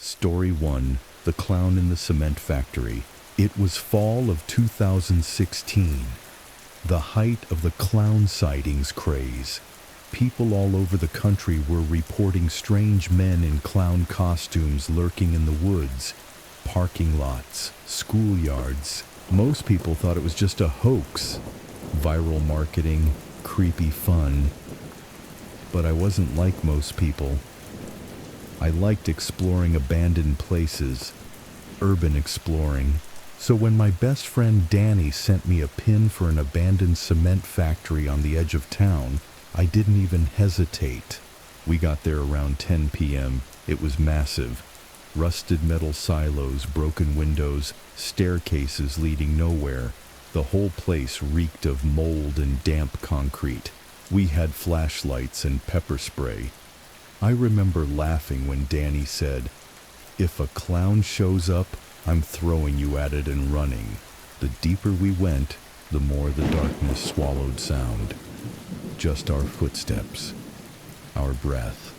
Story 1: The Clown in the Cement Factory. It was fall of 2016, the height of the clown sightings craze. People all over the country were reporting strange men in clown costumes lurking in the woods, parking lots, schoolyards. Most people thought it was just a hoax, viral marketing, creepy fun. But I wasn't like most people. I liked exploring abandoned places, urban exploring. So when my best friend Danny sent me a pin for an abandoned cement factory on the edge of town, I didn't even hesitate. We got there around 10 p.m. It was massive. Rusted metal silos, broken windows, staircases leading nowhere. The whole place reeked of mold and damp concrete. We had flashlights and pepper spray. I remember laughing when Danny said, "If a clown shows up, I'm throwing you at it and running." The deeper we went, the more the darkness swallowed sound. Just our footsteps, our breath,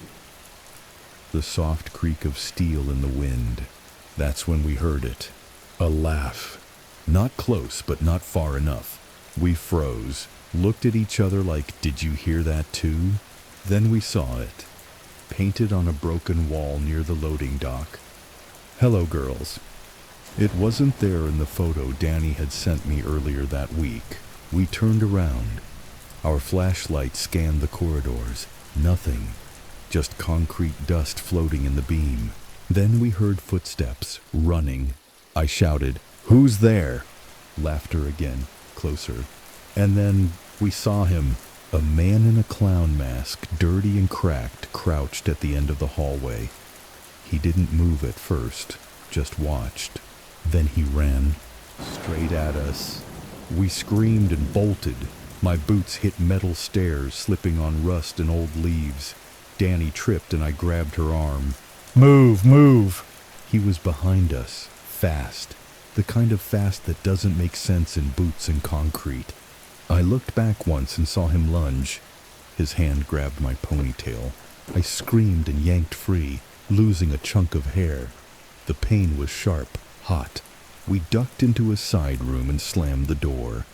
the soft creak of steel in the wind. That's when we heard it. A laugh. Not close, but not far enough. We froze, looked at each other like, "Did you hear that too?" Then we saw it, painted on a broken wall near the loading dock. "Hello, girls." It wasn't there in the photo Danny had sent me earlier that week. We turned around. Our flashlight scanned the corridors. Nothing. Just concrete dust floating in the beam. Then we heard footsteps, running. I shouted, "Who's there?" Laughter again, closer. And then we saw him. A man in a clown mask, dirty and cracked, crouched at the end of the hallway. He didn't move at first, just watched. Then he ran, straight at us. We screamed and bolted. My boots hit metal stairs, slipping on rust and old leaves. Danny tripped and I grabbed her arm. "Move, move!" He was behind us, fast. The kind of fast that doesn't make sense in boots and concrete. I looked back once and saw him lunge. His hand grabbed my ponytail. I screamed and yanked free, losing a chunk of hair. The pain was sharp, hot. We ducked into a side room and slammed the door.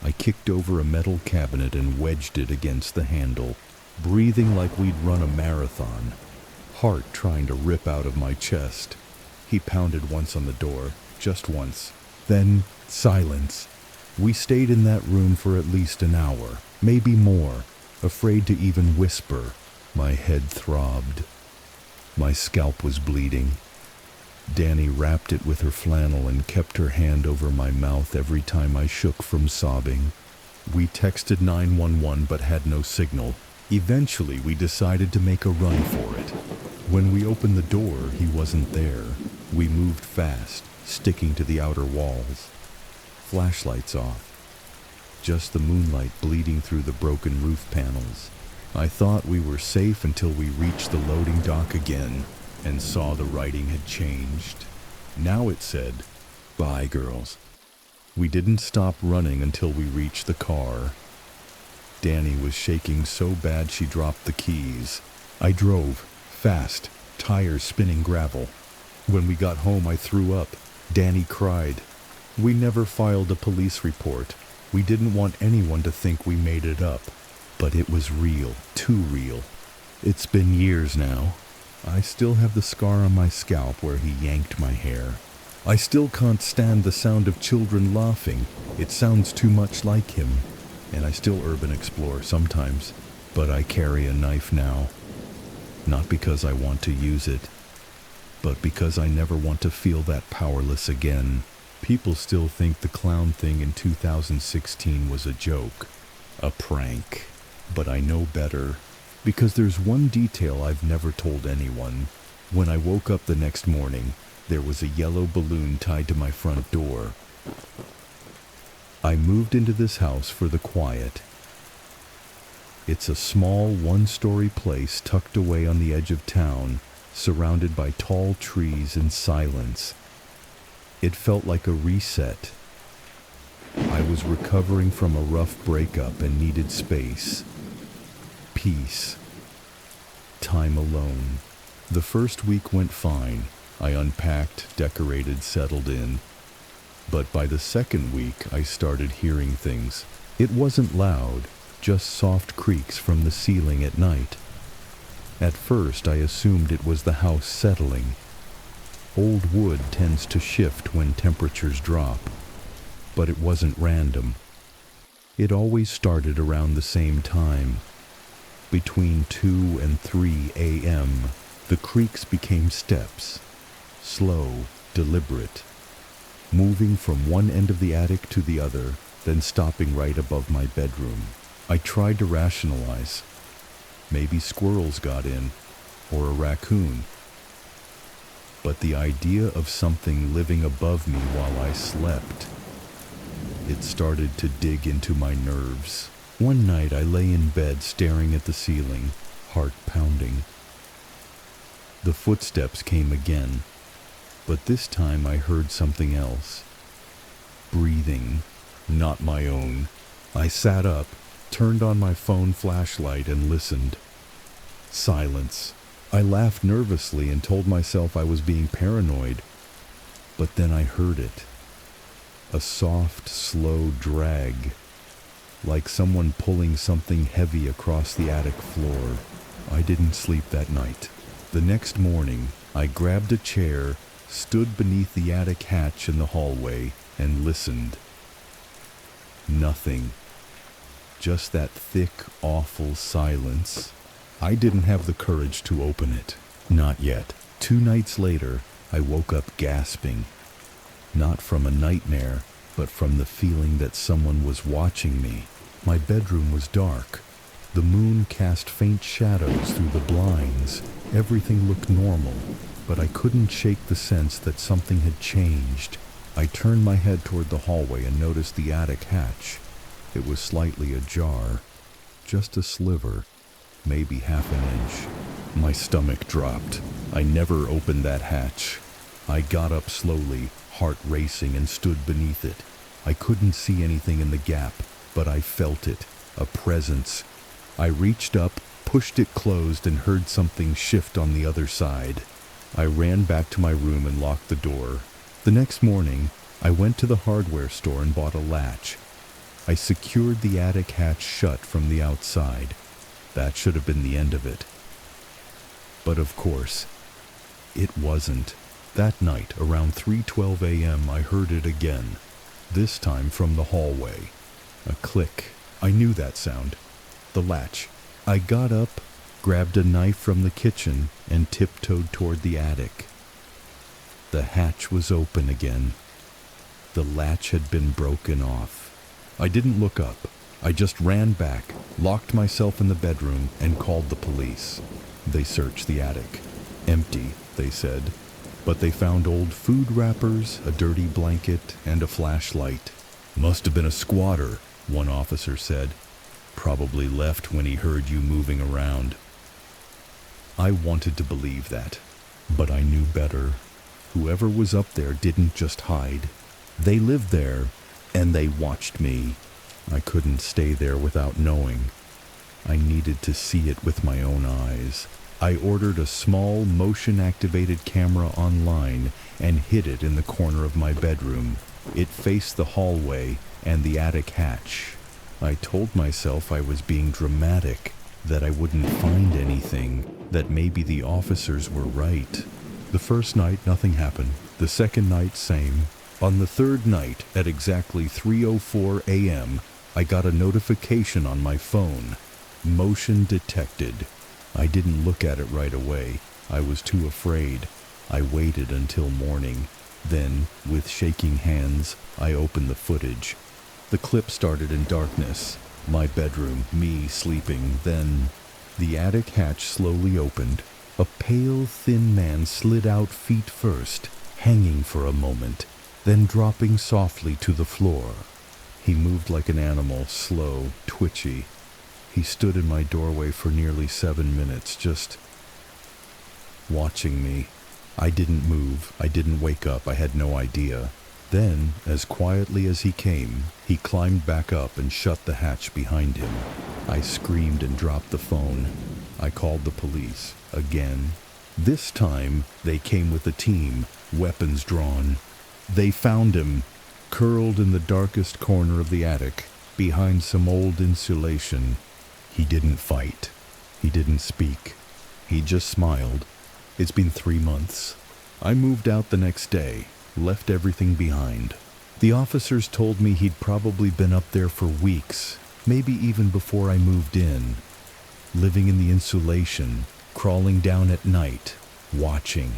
I kicked over a metal cabinet and wedged it against the handle, breathing like we'd run a marathon, heart trying to rip out of my chest. He pounded once on the door, just once. Then silence. We stayed in that room for at least an hour, maybe more, afraid to even whisper. My head throbbed. My scalp was bleeding. Danny wrapped it with her flannel and kept her hand over my mouth every time I shook from sobbing. We texted 911 but had no signal. Eventually we decided to make a run for it. When we opened the door, he wasn't there. We moved fast, sticking to the outer walls. Flashlights off. Just the moonlight bleeding through the broken roof panels. I thought we were safe until we reached the loading dock again and saw the writing had changed. Now it said, "Bye, girls." We didn't stop running until we reached the car. Danny was shaking so bad she dropped the keys. I drove, fast, tires spinning gravel. When we got home, I threw up. Danny cried. We never filed a police report. We didn't want anyone to think we made it up. But it was real, too real. It's been years now. I still have the scar on my scalp where he yanked my hair. I still can't stand the sound of children laughing. It sounds too much like him. And I still urban explore sometimes. But I carry a knife now. Not because I want to use it, but because I never want to feel that powerless again. People still think the clown thing in 2016 was a joke, a prank. But I know better, because there's one detail I've never told anyone. When I woke up the next morning, there was a yellow balloon tied to my front door. I moved into this house for the quiet. It's a small one-story place tucked away on the edge of town, surrounded by tall trees and silence. It felt like a reset. I was recovering from a rough breakup and needed space. Peace. Time alone. The first week went fine. I unpacked, decorated, settled in. But by the second week, I started hearing things. It wasn't loud, just soft creaks from the ceiling at night. At first, I assumed it was the house settling. Old wood tends to shift when temperatures drop, but it wasn't random. It always started around the same time. Between 2 and 3 a.m., the creaks became steps, slow, deliberate, moving from one end of the attic to the other, then stopping right above my bedroom. I tried to rationalize. Maybe squirrels got in, or a raccoon. But the idea of something living above me while I slept, it started to dig into my nerves. One night I lay in bed staring at the ceiling, heart pounding. The footsteps came again, but this time I heard something else. Breathing, not my own. I sat up, turned on my phone flashlight and listened. Silence. I laughed nervously and told myself I was being paranoid, but then I heard it. A soft, slow drag, like someone pulling something heavy across the attic floor. I didn't sleep that night. The next morning, I grabbed a chair, stood beneath the attic hatch in the hallway, and listened. Nothing. Just that thick, awful silence. I didn't have the courage to open it. Not yet. 2 nights later, I woke up gasping. Not from a nightmare, but from the feeling that someone was watching me. My bedroom was dark. The moon cast faint shadows through the blinds. Everything looked normal, but I couldn't shake the sense that something had changed. I turned my head toward the hallway and noticed the attic hatch. It was slightly ajar, just a sliver, maybe half an inch. My stomach dropped. I never opened that hatch. I got up slowly, heart racing, and stood beneath it. I couldn't see anything in the gap, but I felt it, a presence. I reached up, pushed it closed, and heard something shift on the other side. I ran back to my room and locked the door. The next morning, I went to the hardware store and bought a latch. I secured the attic hatch shut from the outside. That should have been the end of it. But of course, it wasn't. That night, around 3:12 a.m., I heard it again, this time from the hallway. A click. I knew that sound. The latch. I got up, grabbed a knife from the kitchen, and tiptoed toward the attic. The hatch was open again. The latch had been broken off. I didn't look up. I just ran back, locked myself in the bedroom, and called the police. They searched the attic. Empty, they said. But they found old food wrappers, a dirty blanket, and a flashlight. Must have been a squatter, one officer said. Probably left when he heard you moving around. I wanted to believe that, but I knew better. Whoever was up there didn't just hide. They lived there, and they watched me. I couldn't stay there without knowing. I needed to see it with my own eyes. I ordered a small motion-activated camera online and hid it in the corner of my bedroom. It faced the hallway and the attic hatch. I told myself I was being dramatic, that I wouldn't find anything, that maybe the officers were right. The first night, nothing happened. The second night, same. On the third night, at exactly 3:04 a.m., I got a notification on my phone. Motion detected. I didn't look at it right away. I was too afraid. I waited until morning. Then, with shaking hands, I opened the footage. The clip started in darkness. My bedroom, me sleeping. Then, the attic hatch slowly opened. A pale, thin man slid out feet first, hanging for a moment, then dropping softly to the floor. He moved like an animal, slow, twitchy. He stood in my doorway for nearly 7 minutes, just watching me. I didn't move. I didn't wake up. I had no idea. Then, as quietly as he came, he climbed back up and shut the hatch behind him. I screamed and dropped the phone. I called the police. Again. This time, they came with a team, weapons drawn. They found him, curled in the darkest corner of the attic, behind some old insulation. He didn't fight. He didn't speak. He just smiled. It's been 3 months. I moved out the next day, left everything behind. The officers told me he'd probably been up there for weeks, maybe even before I moved in. Living in the insulation, crawling down at night, watching.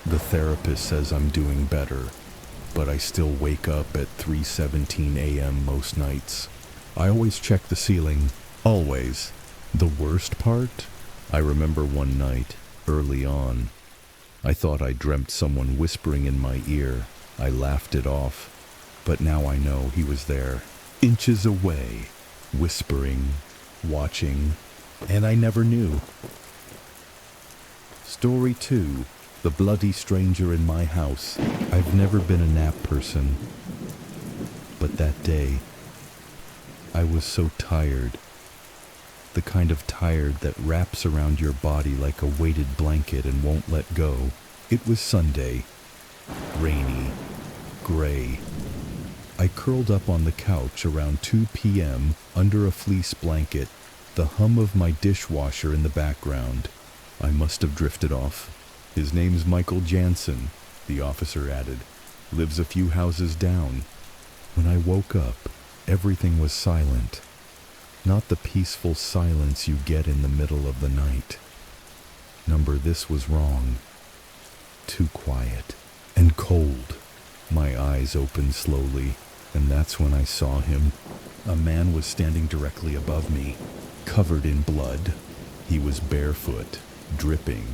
The therapist says I'm doing better, but I still wake up at 3:17 a.m. most nights. I always check the ceiling, always. The worst part? I remember one night, early on. I thought I dreamt someone whispering in my ear. I laughed it off, but now I know he was there, inches away, whispering, watching, and I never knew. Story 2. The bloody stranger in my house. I've never been a nap person, but that day, I was so tired. The kind of tired that wraps around your body like a weighted blanket and won't let go. It was Sunday. Rainy. Gray. I curled up on the couch around 2 p.m. under a fleece blanket, the hum of my dishwasher in the background. I must have drifted off. His name's Michael Jansen, the officer added. Lives a few houses down. When I woke up, everything was silent. Not the peaceful silence you get in the middle of the night. This was wrong. Too quiet and cold. My eyes opened slowly, and that's when I saw him. A man was standing directly above me, covered in blood. He was barefoot, dripping.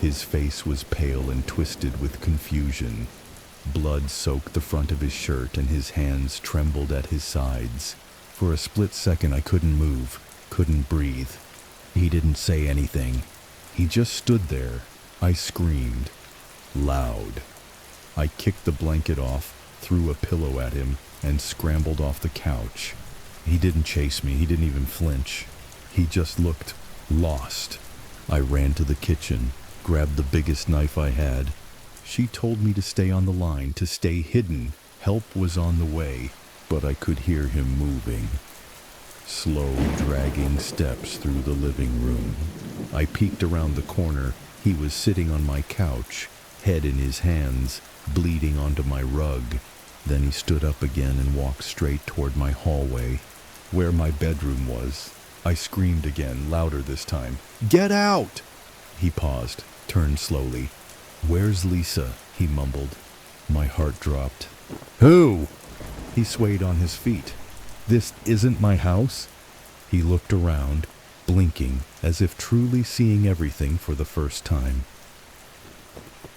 His face was pale and twisted with confusion. Blood soaked the front of his shirt and his hands trembled at his sides. For a split second I couldn't move, couldn't breathe. He didn't say anything. He just stood there. I screamed. Loud. I kicked the blanket off, threw a pillow at him, and scrambled off the couch. He didn't chase me, he didn't even flinch. He just looked lost. I ran to the kitchen, grabbed the biggest knife I had. She told me to stay on the line, to stay hidden. Help was on the way, but I could hear him moving. Slow, dragging steps through the living room. I peeked around the corner. He was sitting on my couch, head in his hands, bleeding onto my rug. Then he stood up again and walked straight toward my hallway, where my bedroom was. I screamed again, louder this time. "Get out!" He paused, turned slowly. "Where's Lisa?" he mumbled. My heart dropped. "Who?" He swayed on his feet. "This isn't my house?" He looked around, blinking, as if truly seeing everything for the first time.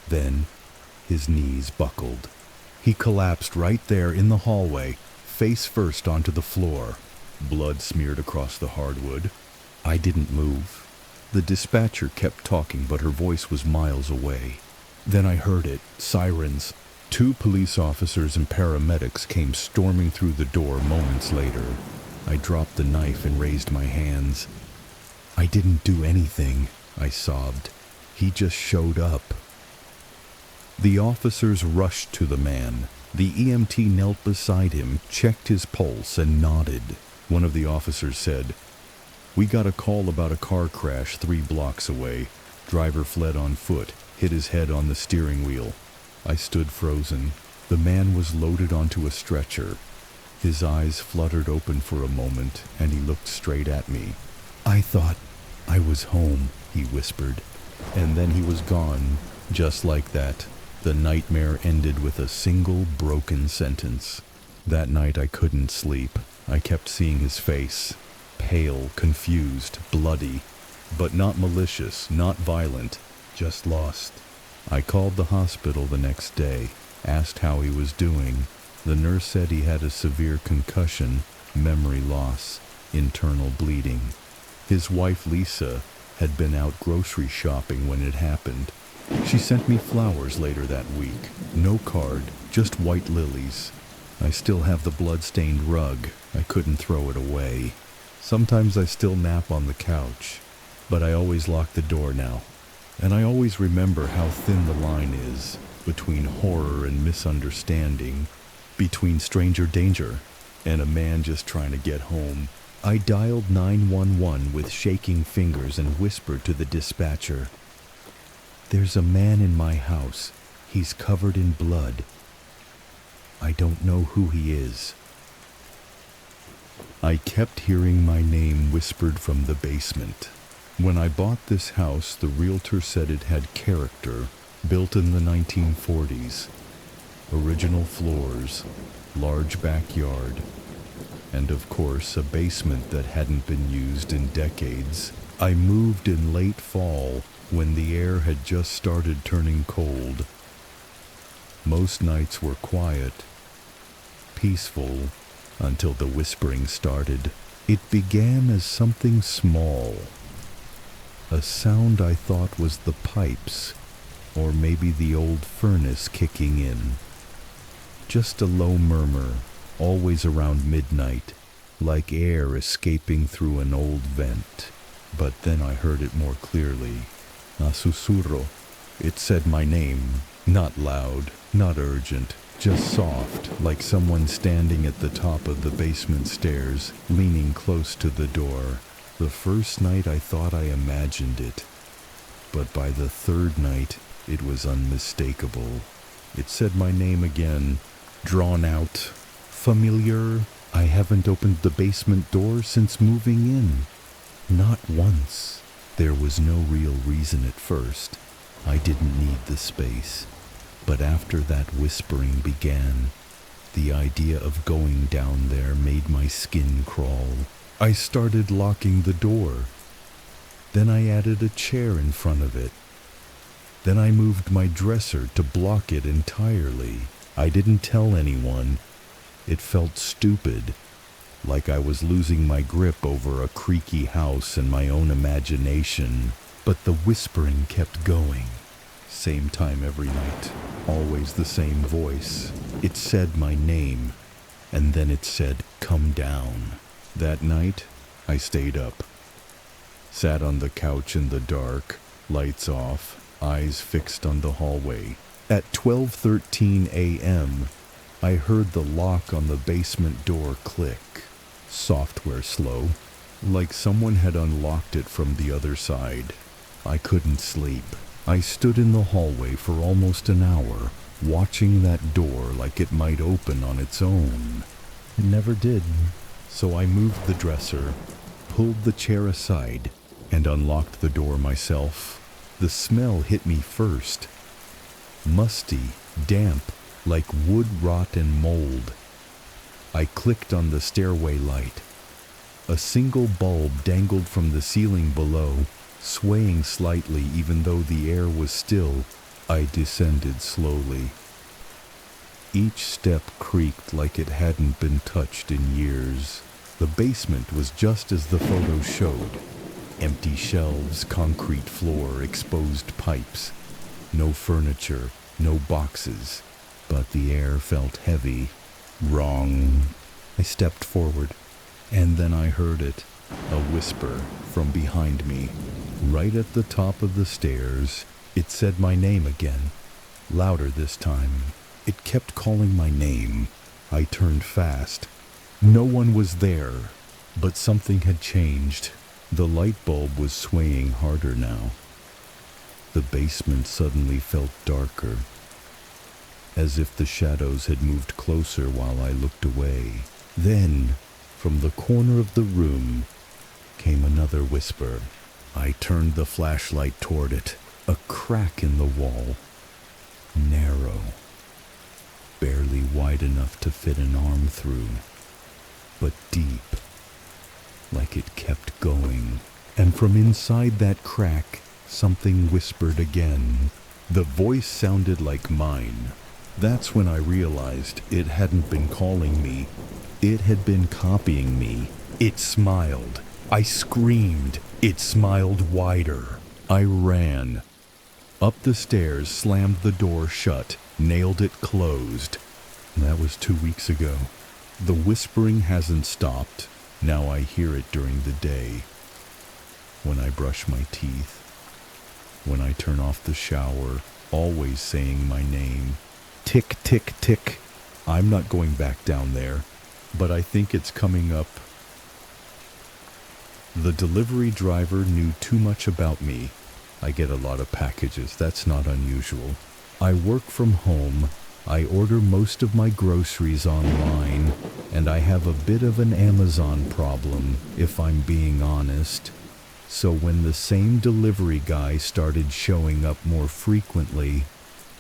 Then, his knees buckled. He collapsed right there in the hallway, face first onto the floor. Blood smeared across the hardwood. I didn't move. The dispatcher kept talking, but her voice was miles away. Then I heard it, sirens. 2 police officers and paramedics came storming through the door moments later. I dropped the knife and raised my hands. "I didn't do anything," I sobbed. "He just showed up." The officers rushed to the man. The EMT knelt beside him, checked his pulse, and nodded. One of the officers said, "We got a call about a car crash 3 blocks away. Driver fled on foot, hit his head on the steering wheel." I stood frozen. The man was loaded onto a stretcher. His eyes fluttered open for a moment, and he looked straight at me. "I thought I was home," he whispered. And then he was gone, just like that. The nightmare ended with a single broken sentence. That night I couldn't sleep. I kept seeing his face. Pale, confused, bloody. But not malicious, not violent, just lost. I called the hospital the next day, asked how he was doing. The nurse said he had a severe concussion, memory loss, internal bleeding. His wife Lisa had been out grocery shopping when it happened. She sent me flowers later that week. No card, just white lilies. I still have the blood-stained rug. I couldn't throw it away. Sometimes I still nap on the couch, but I always lock the door now. And I always remember how thin the line is between horror and misunderstanding, between stranger danger and a man just trying to get home. I dialed 911 with shaking fingers and whispered to the dispatcher, "There's a man in my house. He's covered in blood. I don't know who he is." I kept hearing my name whispered from the basement. When I bought this house, the realtor said it had character, built in the 1940s. Original floors, large backyard, and of course a basement that hadn't been used in decades. I moved in late fall when the air had just started turning cold. Most nights were quiet, peaceful, until the whispering started. It began as something small, a sound I thought was the pipes, or maybe the old furnace kicking in. Just a low murmur, always around midnight, like air escaping through an old vent. But then I heard it more clearly. A susurro. It said my name, not loud, not urgent, just soft, like someone standing at the top of the basement stairs, leaning close to the door. The first night I thought I imagined it, but by the third night it was unmistakable. It said my name again, drawn out, familiar. I haven't opened the basement door since moving in. Not once. There was no real reason at first. I didn't need the space. But after that whispering began, the idea of going down there made my skin crawl. I started locking the door. Then I added a chair in front of it. Then I moved my dresser to block it entirely. I didn't tell anyone. It felt stupid, like I was losing my grip over a creaky house and my own imagination. But the whispering kept going. Same time every night, always the same voice. It said my name, and then it said, "Come down." That night, I stayed up. Sat on the couch in the dark, lights off, eyes fixed on the hallway. At 12:13 a.m., I heard the lock on the basement door click. Software slow, like someone had unlocked it from the other side. I couldn't sleep. I stood in the hallway for almost an hour, watching that door like it might open on its own. It never did. So I moved the dresser, pulled the chair aside, and unlocked the door myself. The smell hit me first. Musty, damp, like wood rot and mold. I clicked on the stairway light. A single bulb dangled from the ceiling below, swaying slightly even though the air was still. I descended slowly. Each step creaked like it hadn't been touched in years. The basement was just as the photo showed. Empty shelves, concrete floor, exposed pipes. No furniture, no boxes. But the air felt heavy. Wrong. I stepped forward, and then I heard it. A whisper from behind me. Right at the top of the stairs, it said my name again. Louder this time. It kept calling my name. I turned fast. No one was there, but something had changed. The light bulb was swaying harder now. The basement suddenly felt darker, as if the shadows had moved closer while I looked away. Then, from the corner of the room, came another whisper. I turned the flashlight toward it. A crack in the wall. Narrow. Barely wide enough to fit an arm through. But deep. Like it kept going. And from inside that crack, something whispered again. The voice sounded like mine. That's when I realized it hadn't been calling me. It had been copying me. It smiled. I screamed. It smiled wider. I ran. Up the stairs, slammed the door shut, nailed it closed. That was 2 weeks ago. The whispering hasn't stopped. Now I hear it during the day. When I brush my teeth. when I turn off the shower, always saying my name. Tick, tick, tick. I'm not going back down there, but I think it's coming up. The delivery driver knew too much about me. I get a lot of packages, that's not unusual. I work from home, I order most of my groceries online, and I have a bit of an Amazon problem, if I'm being honest. So when the same delivery guy started showing up more frequently,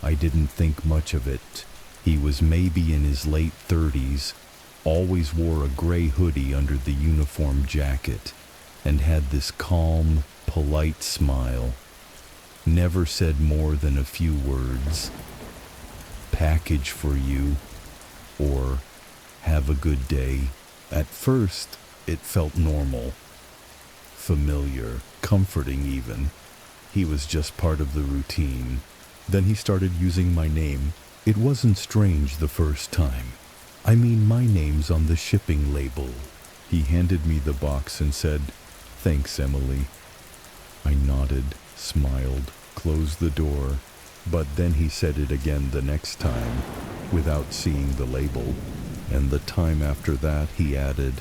I didn't think much of it. He was maybe in his late 30s, always wore a gray hoodie under the uniform jacket, and had this calm, polite smile. Never said more than a few words. Package for you, or have a good day. At first, it felt normal, familiar, comforting even. He was just part of the routine. Then he started using my name. It wasn't strange the first time. I mean, my name's on the shipping label. He handed me the box and said, "Thanks, Emily." I nodded, smiled, closed the door, but then he said it again the next time, without seeing the label. And the time after that, he added,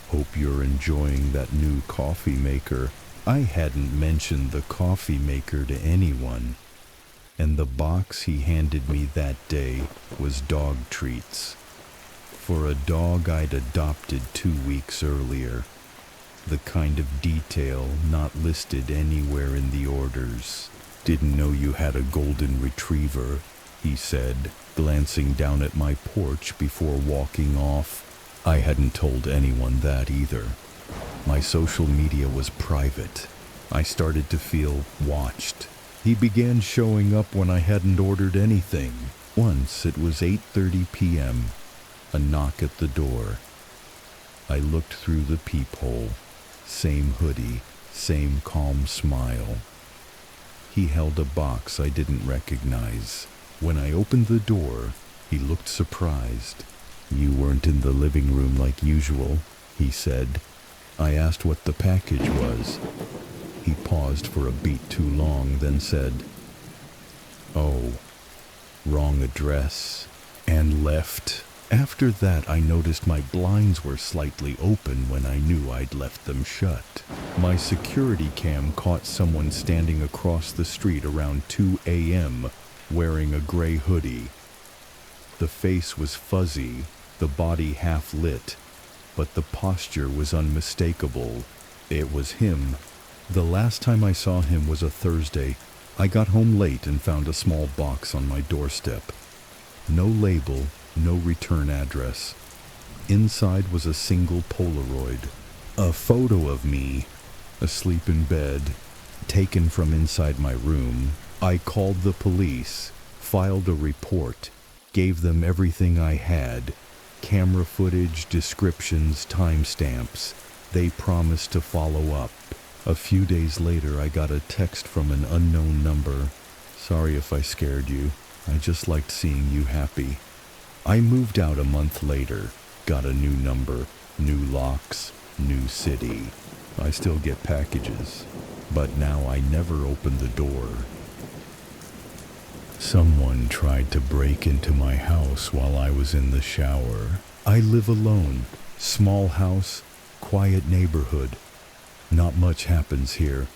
"Hope you're enjoying that new coffee maker." I hadn't mentioned the coffee maker to anyone, and the box he handed me that day was dog treats. For a dog I'd adopted 2 weeks earlier. The kind of detail not listed anywhere in the orders. "Didn't know you had a golden retriever," he said, glancing down at my porch before walking off. I hadn't told anyone that either. My social media was private. I started to feel watched. He began showing up when I hadn't ordered anything. Once it was 8:30 p.m. A knock at the door. I looked through the peephole. Same hoodie, same calm smile. He held a box I didn't recognize. When I opened the door, he looked surprised. "You weren't in the living room like usual," he said. I asked what the package was. He paused for a beat too long, then said, "Oh, wrong address," and left. After that, I noticed my blinds were slightly open when I knew I'd left them shut. My security cam caught someone standing across the street around 2 a.m. wearing a gray hoodie. The face was fuzzy, the body half lit, but the posture was unmistakable. It was him. The last time I saw him was a Thursday. I got home late and found a small box on my doorstep. No label, no return address. Inside was a single Polaroid. A photo of me, asleep in bed, taken from inside my room. I called the police, filed a report, gave them everything I had. Camera footage, descriptions, timestamps. They promised to follow up. A few days later, I got a text from an unknown number. "Sorry if I scared you. I just liked seeing you happy." I moved out a month later, got a new number, new locks, new city. I still get packages, but now I never open the door. Someone tried to break into my house while I was in the shower. I live alone, small house, quiet neighborhood. Not much happens here,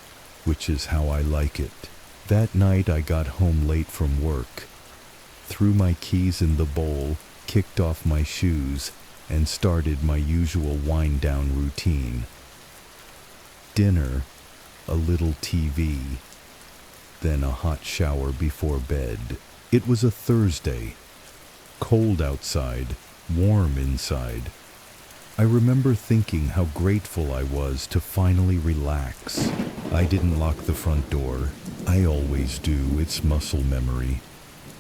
which is how I like it. That night I got home late from work, threw my keys in the bowl, kicked off my shoes, and started my usual wind-down routine. Dinner, a little TV, then a hot shower before bed. It was a Thursday. Cold outside, warm inside. I remember thinking how grateful I was to finally relax. I didn't lock the front door. I always do, it's muscle memory.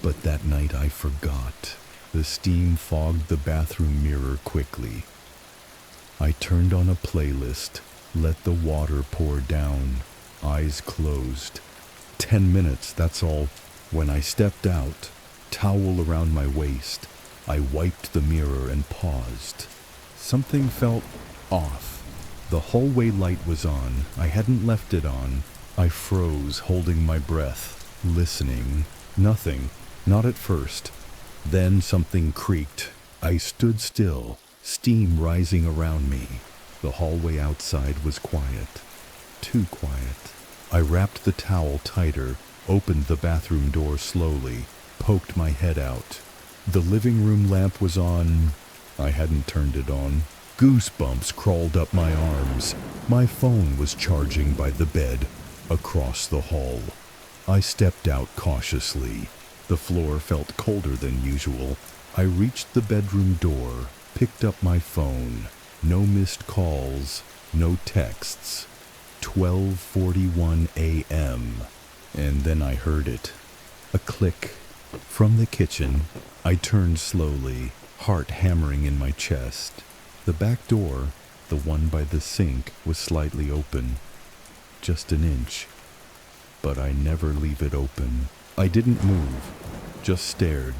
But that night I forgot. The steam fogged the bathroom mirror quickly. I turned on a playlist, let the water pour down, eyes closed. 10 minutes, that's all. When I stepped out, towel around my waist, I wiped the mirror and paused. Something felt off. The hallway light was on. I hadn't left it on. I froze, holding my breath, listening. Nothing, not at first. Then something creaked. I stood still, steam rising around me. The hallway outside was quiet. Too quiet. I wrapped the towel tighter, opened the bathroom door slowly, poked my head out. The living room lamp was on. I hadn't turned it on. Goosebumps crawled up my arms. My phone was charging by the bed, across the hall. I stepped out cautiously. The floor felt colder than usual. I reached the bedroom door, picked up my phone. No missed calls, no texts. 12:41 a.m. And then I heard it. A click. From the kitchen, I turned slowly, heart hammering in my chest. The back door, the one by the sink, was slightly open. Just an inch. But I never leave it open. I didn't move, just stared.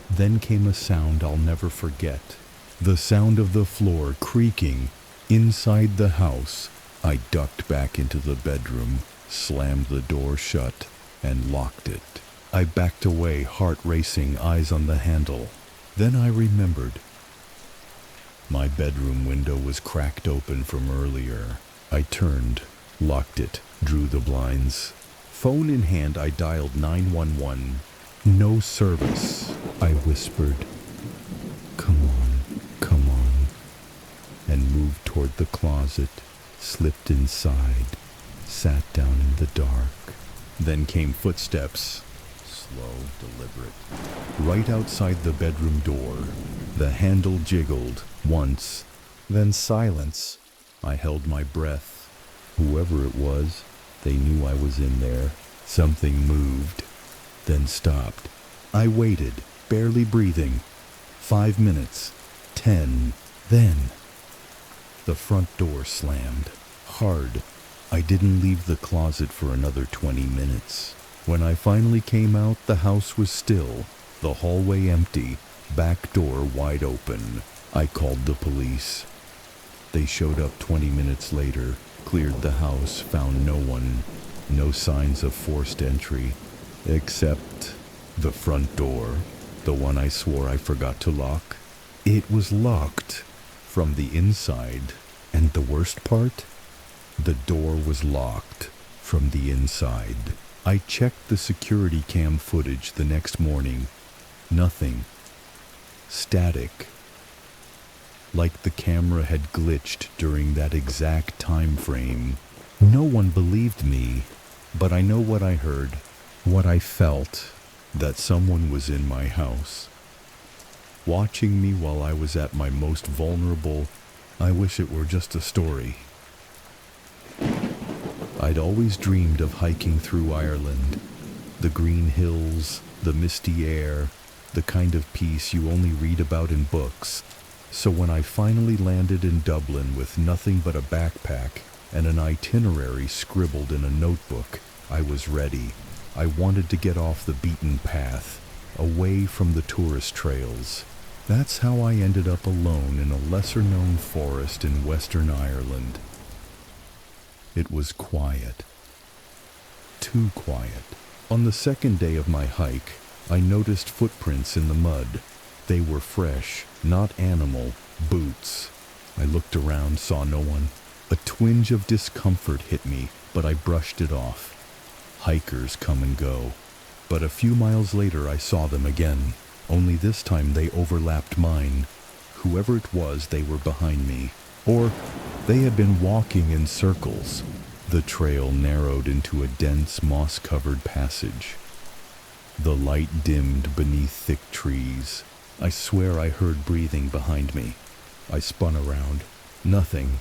Then came a sound I'll never forget. The sound of the floor creaking inside the house. I ducked back into the bedroom, slammed the door shut, and locked it. I backed away, heart racing, eyes on the handle. Then I remembered. My bedroom window was cracked open from earlier. I turned, locked it, drew the blinds. Phone in hand, I dialed 911. No service. I whispered, "Come on, come on," and moved toward the closet, slipped inside, sat down in the dark. Then came footsteps, slow, deliberate, right outside the bedroom door. The handle jiggled once, then silence. I held my breath. Whoever it was, they knew I was in there. Something moved, then stopped. I waited, barely breathing. 5 minutes, 10, then the front door slammed, hard. I didn't leave the closet for another 20 minutes. When I finally came out, the house was still, the hallway empty, back door wide open. I called the police. They showed up 20 minutes later, cleared the house, found no one, no signs of forced entry, except the front door, the one I swore I forgot to lock. It was locked from the inside, and the worst part? The door was locked from the inside. I checked the security cam footage the next morning. Nothing. Static. Like the camera had glitched during that exact time frame. No one believed me, but I know what I heard, what I felt, that someone was in my house, watching me while I was at my most vulnerable. I wish it were just a story. I'd always dreamed of hiking through Ireland, the green hills, the misty air, the kind of peace you only read about in books. So when I finally landed in Dublin with nothing but a backpack and an itinerary scribbled in a notebook, I was ready. I wanted to get off the beaten path, away from the tourist trails. That's how I ended up alone in a lesser-known forest in Western Ireland. It was quiet. Too quiet. On the second day of my hike, I noticed footprints in the mud. They were fresh, not animal, boots. I looked around, saw no one. A twinge of discomfort hit me, but I brushed it off. Hikers come and go. But a few miles later I saw them again. Only this time they overlapped mine. Whoever it was, they were behind me. Or they had been walking in circles. The trail narrowed into a dense, moss-covered passage. The light dimmed beneath thick trees. I swear I heard breathing behind me. I spun around. Nothing.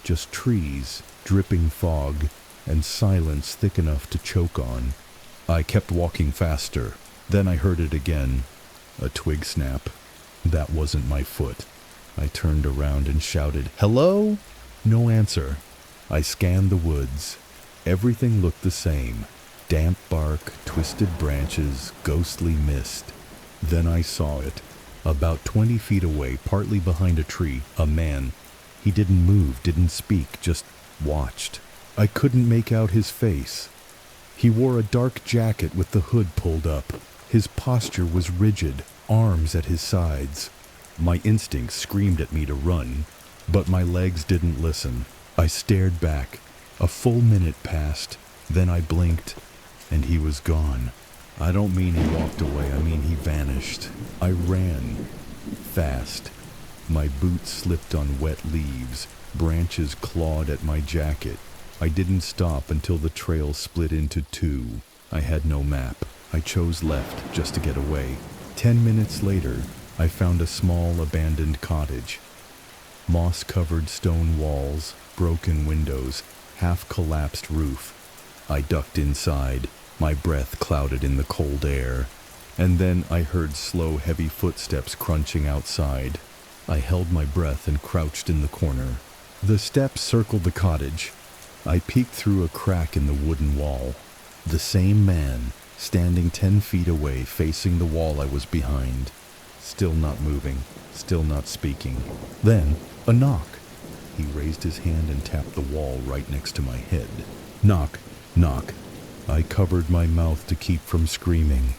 Just trees, dripping fog, and silence thick enough to choke on. I kept walking faster. Then I heard it again. A twig snap. That wasn't my foot. I turned around and shouted, "Hello?" No answer. I scanned the woods. Everything looked the same. Damp bark, twisted branches, ghostly mist. Then I saw it. About 20 feet away, partly behind a tree, a man. He didn't move, didn't speak, just watched. I couldn't make out his face. He wore a dark jacket with the hood pulled up. His posture was rigid, arms at his sides. My instincts screamed at me to run, but my legs didn't listen. I stared back. A full minute passed, then I blinked, and he was gone. I don't mean he walked away, I mean he vanished. I ran. Fast. My boots slipped on wet leaves. Branches clawed at my jacket. I didn't stop until the trail split into two. I had no map. I chose left just to get away. 10 minutes later, I found a small abandoned cottage. Moss-covered stone walls, broken windows, half-collapsed roof. I ducked inside, my breath clouded in the cold air. And then I heard slow, heavy footsteps crunching outside. I held my breath and crouched in the corner. The steps circled the cottage. I peeked through a crack in the wooden wall. The same man, standing 10 feet away, facing the wall I was behind. Still not moving, still not speaking. Then, a knock. He raised his hand and tapped the wall right next to my head. Knock, knock. I covered my mouth to keep from screaming.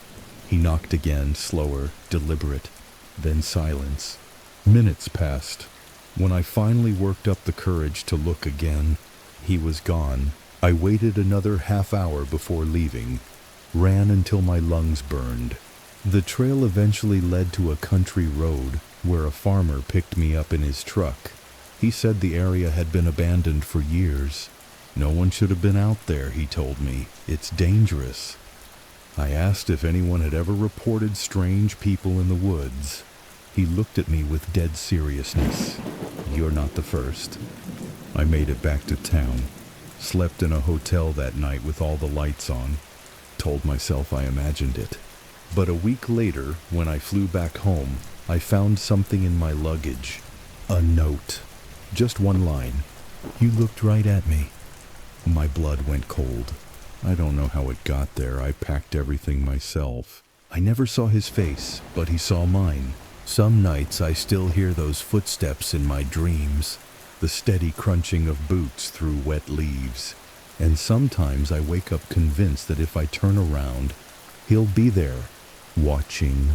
He knocked again, slower, deliberate. Then silence. Minutes passed. When I finally worked up the courage to look again, he was gone. I waited another half hour before leaving. Ran until my lungs burned. The trail eventually led to a country road where a farmer picked me up in his truck. He said the area had been abandoned for years. No one should have been out there, he told me. It's dangerous. I asked if anyone had ever reported strange people in the woods. He looked at me with dead seriousness. You're not the first. I made it back to town. Slept in a hotel that night with all the lights on. Told myself I imagined it. But a week later, when I flew back home, I found something in my luggage. A note. Just one line. You looked right at me. My blood went cold. I don't know how it got there. I packed everything myself. I never saw his face, but he saw mine. Some nights I still hear those footsteps in my dreams, the steady crunching of boots through wet leaves. And sometimes I wake up convinced that if I turn around, he'll be there, watching,